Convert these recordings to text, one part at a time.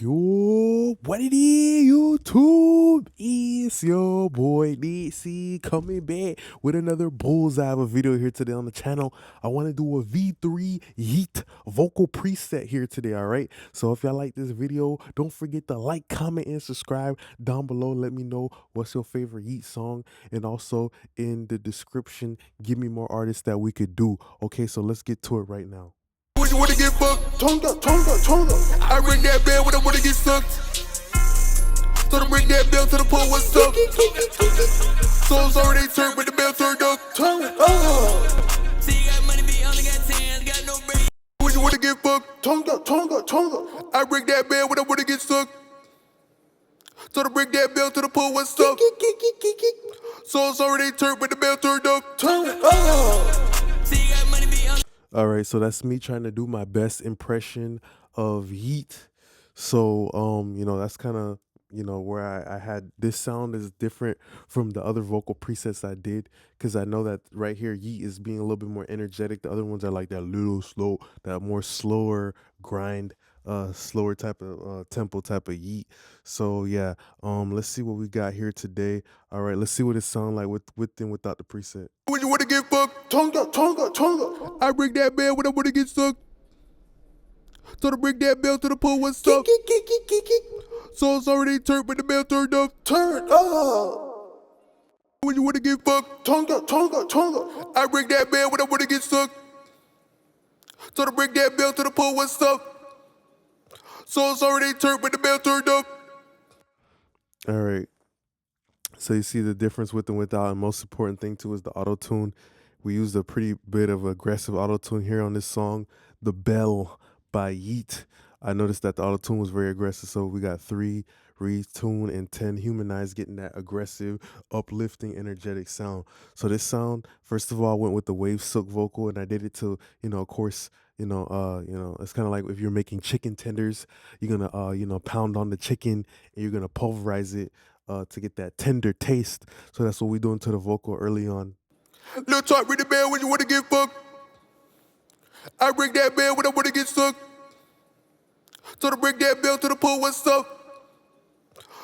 Yo, what it is, YouTube? It's your boy DC coming back with another bullseye of a video here today on the channel. I want to do a V3 YEAT vocal preset here today, all right? So if y'all like this video, don't forget to like, comment, and subscribe down below. Let me know what's your favorite YEAT song, and also in the description, give me more artists that we could do. Okay, so let's get to it right now. When you wanna get fucked, tongue up. I ring that bell when I wanna get sucked. So to ring that bell to the pool was stuck. Souls already turned when the bell turned up. Turn it up. See, you got money, but you only got 10, got no brain. When you wanna get fucked, tongue up. I ring that bell when I wanna get sucked. So to ring that bell to the pool was stuck. Souls already turned when the bell turned up. Turn it up. See, you got money, but you only All right, so that's me trying to do my best impression of YEAT. So, that's kind of, where I had this sound is different from the other vocal presets I did, because I know that right here, YEAT is being a little bit more energetic. The other ones are like that little slow, that more slower grind, slower type of tempo type of YEAT. So yeah, let's see what we got here today. All right, let's see what it sounds like with and without the preset. When you wanna get fucked, tongue up. I ring that bell when I wanna get sucked. So to ring that bell to the pool was stuck. Souls already turned when the bell turned up. Turn up. When you wanna get fucked, tongue up. I ring that bell when I wanna get sucked. So to ring that bell to the pool was stuck. Souls already turned when the bell turned up. All right. So you see the difference with and without, and most important thing too is the auto-tune. We used a pretty bit of aggressive auto-tune here on this song, The Bell by YEAT. I noticed that the auto-tune was very aggressive, so we got 3 retune and 10 humanized, getting that aggressive, uplifting, energetic sound. So this sound, first of all, I went with the wave silk vocal, and I did it to, of course, it's kind of like if you're making chicken tenders, you're gonna pound on the chicken and you're gonna pulverize it to get that tender taste. So that's what we're doing to the vocal early on. Little talk, ring the bell when you wanna get fucked. I ring that bell when I wanna get sucked. So to ring that bell to the pool was stuck.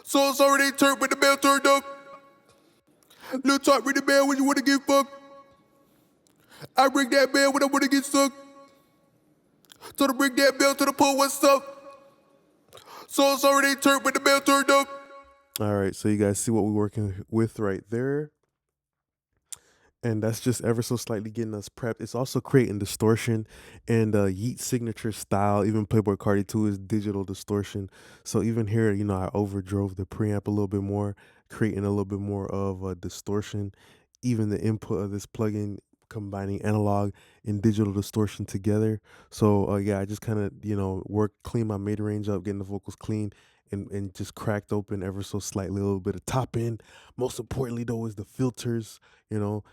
Souls already turned when the bell turned up. Little talk, ring the bell when you wanna get fucked. I ring that bell when I wanna get sucked. So to ring that bell to the pool was stuck. Souls already turned when the bell turned up. All right, so you guys see what we're working with right there. And that's just ever so slightly getting us prepped. It's also creating distortion, and YEAT signature style, even Playboi Carti 2, is digital distortion. So even here, I overdrove the preamp a little bit more, creating a little bit more of a distortion. Even the input of this plugin combining analog and digital distortion together. So yeah, I just kind of, worked, clean my mid range up, getting the vocals clean, and just cracked open ever so slightly, a little bit of top end. Most importantly though is the filters, and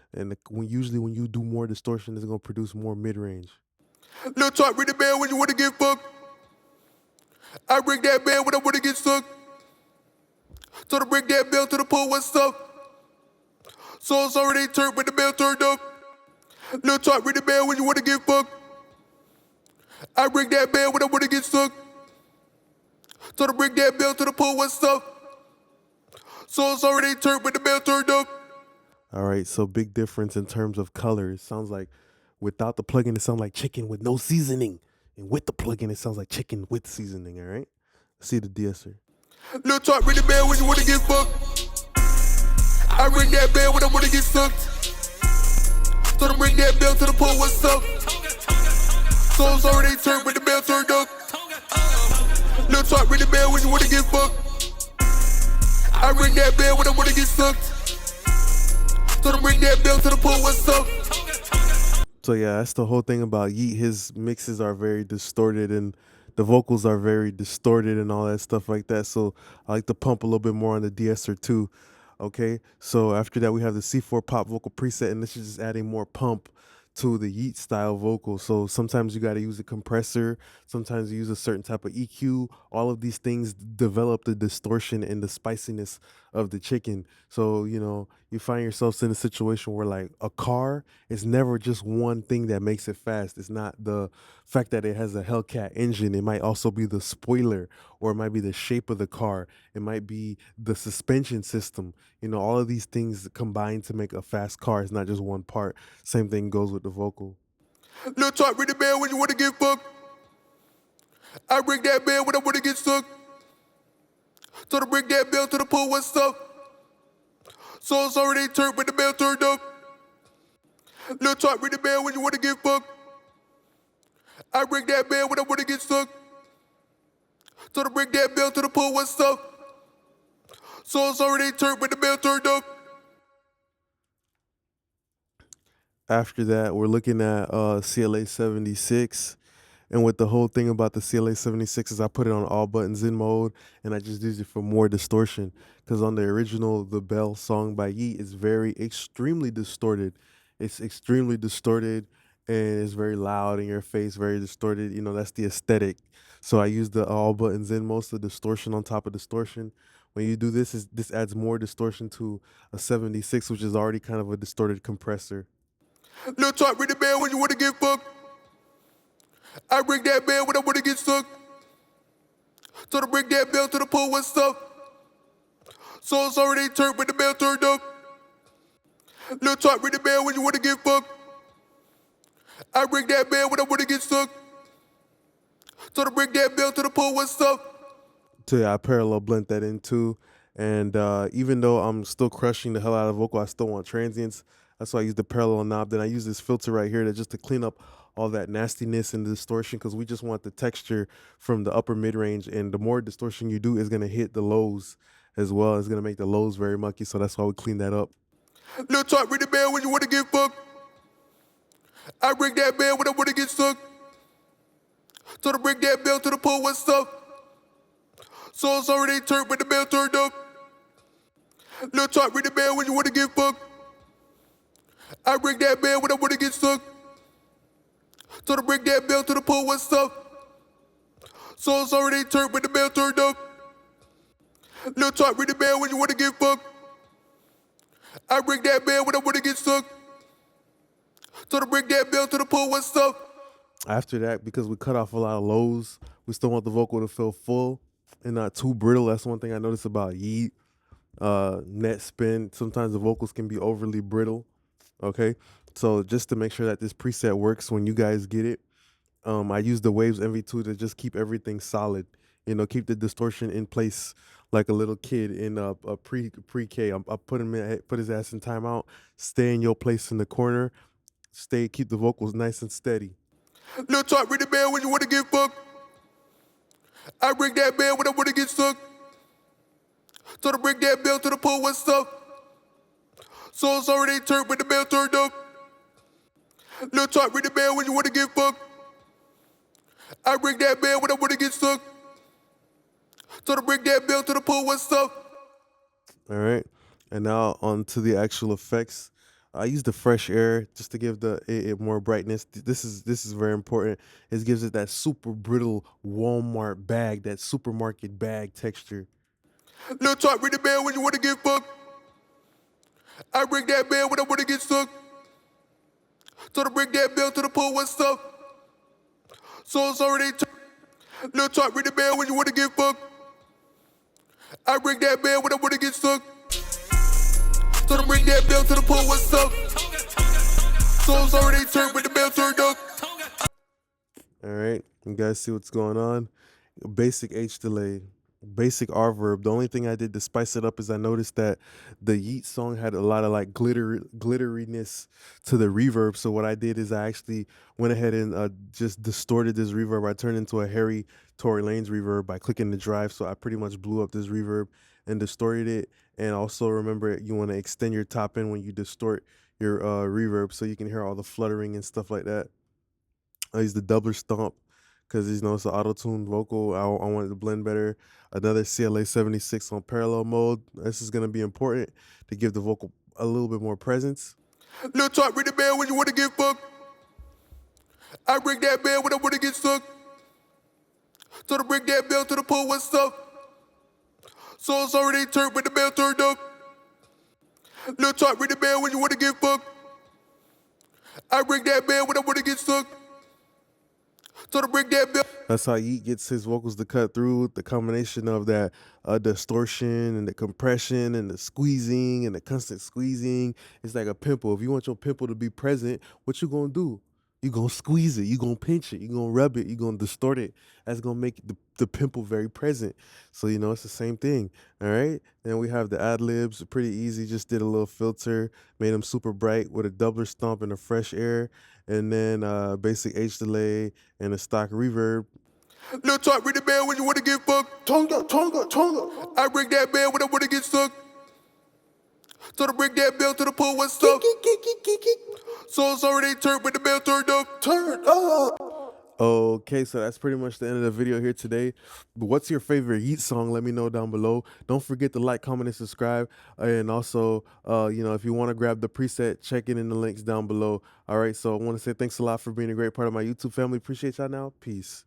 when you do more distortion, it's gonna produce more mid range. Little talk, ring the bell when you wanna get fucked. I ring that bell when I wanna get sucked. So to ring that bell to the pool was stuck. Souls already turned when the bell turned up. Little talk, ring the bell when you wanna get fucked. I ring that bell when I wanna get sucked. So to ring that bell to the pool was stuck. Souls already turned when the bell turned up. All right, so big difference in terms of color. It sounds like without the plugin, it sounds like chicken with no seasoning, and with the plugin, it sounds like chicken with seasoning. All right, see the de-esser. Little talk, ring the bell when you wanna get fucked. I ring that bell when I wanna get sucked. So to ring that bell to the pool was stuck. Souls already turned when the bell turned up. Little talk, ring the bell when you wanna get fucked. I ring that bell when I wanna get sucked. So to ring that bell to the pool was stuck. So yeah, that's the whole thing about YEAT. His mixes are very distorted, and the vocals are very distorted and all that stuff like that. So I like to pump a little bit more on the de-esser too. Okay, so after that we have the C4 pop vocal preset, and this is just adding more pump to the YEAT style vocal. So sometimes you got to use a compressor, sometimes you use a certain type of EQ. All of these things develop the distortion and the spiciness of the chicken. So, you find yourselves in a situation where like a car is never just one thing that makes it fast. It's not the fact that it has a Hellcat engine. It might also be the spoiler, or it might be the shape of the car. It might be the suspension system. All of these things combine to make a fast car. It's not just one part. Same thing goes with the vocal. Lil' Talk, ring the bell when you wanna get fucked. I ring that bell when I wanna get sucked. So to bring that bell to the pool, what's up? So it's already turned when the bell turned up. Lil' Talk, ring the bell when you wanna get fucked. I ring that bell when I wanna get sucked. So to bring that bell to the pool, what's up? So it's already turned when the bell turned up. After that, we're looking at CLA 76. And with the whole thing about the CLA 76 is I put it on all buttons in mode, and I just use it for more distortion. Because on the original The Bell song by YEAT, it's very extremely distorted. It's extremely distorted and it's very loud in your face, very distorted. That's the aesthetic. So I use the all buttons in most of the distortion on top of distortion. When you do this, this adds more distortion to a 76, which is already kind of a distorted compressor. Lil' Talk, ring the bell when you wanna get fucked. I ring that bell when I wanna get sucked. So to bring that bell to the pool, what's up? So it's already turned when the bell turned up. Lil' Talk, ring the bell when you wanna get fucked. I ring that bell when I wanna get sucked. So to bring that bell to the pool, what's up? So yeah, I parallel blend that in too. And even though I'm still crushing the hell out of vocal, I still want transients. That's why I use the parallel knob. Then I use this filter right here just to clean up all that nastiness and distortion, because we just want the texture from the upper mid range. And the more distortion you do is gonna hit the lows as well. It's gonna make the lows very mucky. So that's why we clean that up. Lil' Talk, ring the bell when you wanna get fucked. I ring that bell when I wanna get sucked. So to bring that bell to the pool, what's up? So it's already turned when the bell turned up. Lil' Talk, ring the bell when you wanna get fucked. I ring that bell when I wanna get sucked. So to bring that bell to the pool, what's up? So it's already turned when the bell turned up. Lil' Talk, ring the bell when you wanna get fucked. I ring that bell when I wanna get sucked. So to bring that bell to the pool, what's up? After that, because we cut off a lot of lows, we still want the vocal to feel full and not too brittle. That's one thing I noticed about YEAT. Net spin, sometimes the vocals can be overly brittle. Okay, so just to make sure that this preset works when you guys get it, I use the Waves MV2 to just keep everything solid. Keep the distortion in place like a little kid in a pre-K. I put his ass in timeout. Stay in your place in the corner. Keep the vocals nice and steady. Lil' Talk, ring the bell when you wanna get fucked. I ring that bell when I wanna get sucked. So to bring that bell to the pool, what's up? So it's already turned when the bell turned up. Lil' Talk, ring the bell when you wanna get fucked. I ring that bell when I wanna get sucked. So to bring that bell to the pool, what's up? All right, and now on to the actual effects. I use the fresh air just to give it more brightness. This is very important. It gives it that super brittle Walmart bag, that supermarket bag texture. Lil' Talk, ring the bell when you wanna get fucked. I ring that bell when I wanna get sucked. So to bring that bell to the pool, what's up? So it's already turned. Lil' Talk, ring the bell when you wanna get fucked. I ring that bell when I wanna get sucked. So to bring that bell to the pool, what's up? So it's already turned when the bell turned up. All right, you guys see what's going on? Basic H delay, basic R verb. The only thing I did to spice it up is I noticed that the YEAT song had a lot of like glitteriness to the reverb. So what I did is I actually went ahead and just distorted this reverb. I turned into a Harry Tory Lanez reverb by clicking the drive. So I pretty much blew up this reverb and distorted it. And also remember, you want to extend your top end when you distort your reverb so you can hear all the fluttering and stuff like that. I use the doubler stomp because it's an auto-tuned vocal. I wanted to blend better. Another CLA 76 on parallel mode. This is going to be important to give the vocal a little bit more presence. Lil' Talk, ring the bell when you wanna get fucked. I ring that bell when I wanna get sucked. So to bring that bell to the pool, what's up? So it's already turned when the bell turned up. Lil' talk, ring the bell when you wanna get fucked. I ring that bell when I wanna get stuck. So to ring that bell. That's how Yeat gets his vocals to cut through. The combination of that distortion and the compression and the squeezing and the constant squeezing. It's like a pimple. If you want your pimple to be present, what you gonna do? You gonna squeeze it. You gonna pinch it. You gonna rub it. You gonna distort it. That's gonna make the pimple very present. So it's the same thing. All right. Then we have the ad libs. Pretty easy. Just did a little filter, made them super bright with a doubler stomp and a fresh air, and then basic H delay and a stock reverb. Lil' talk, ring the bell when you wanna get fucked. Tonga, tonga, tonga. I ring that bell when I wanna get stuck. So to bring that bell to the pool, what's up? So it's already turned when the bell turned up. Turn up. Okay, so that's pretty much the end of the video here today. But what's your favorite Yeat song? Let me know down below. Don't forget to like, comment, and subscribe. And also, if you want to grab the preset, check it in the links down below. All right, so I want to say thanks a lot for being a great part of my YouTube family. Appreciate y'all now. Peace.